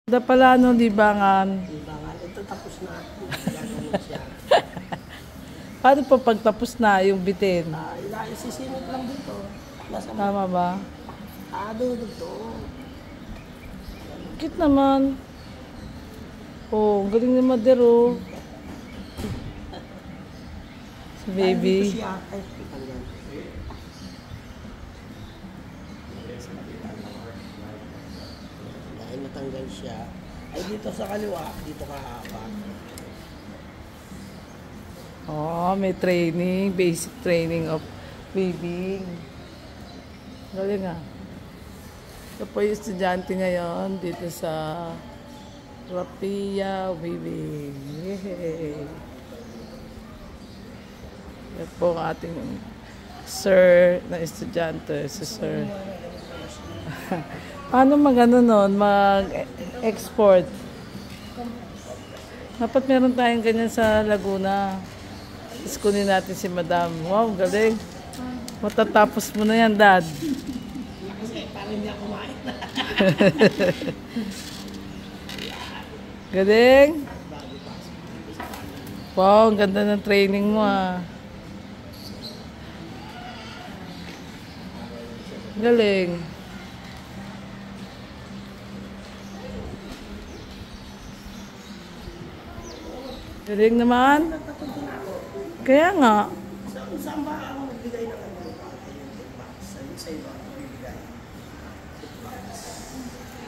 Da pala no, libangan. Libangan. Ito tapos na. Gagawin siya. Paano pa pagtapos na yung bitin? Isisinot lang dito. Tama ba? Dito. Cute naman. Oh, galing ni Mother, oh. Si baby. Dito siya. Ay, tanggal. Dahil natanggal siya. Ay, dito sa kaliwa. Dito kahapon. Oh, may training. Basic training of weaving. Galing ah. Ito po yung estudyante ngayon dito sa Rapia Weaving. Yay! Ito po ang ating sir na estudyante, si sir. Paano mag-ano nun? Mag-export? Dapat meron tayong ganyan sa Laguna. Tapos kunin natin si Madam. Wow, galing. Matatapos mo na yan, Dad. Kasi parang hindi ako kumain. Galing. Wow, ang ganda ng training mo ah. Galing. Galing naman. Kaya nga. Saan ba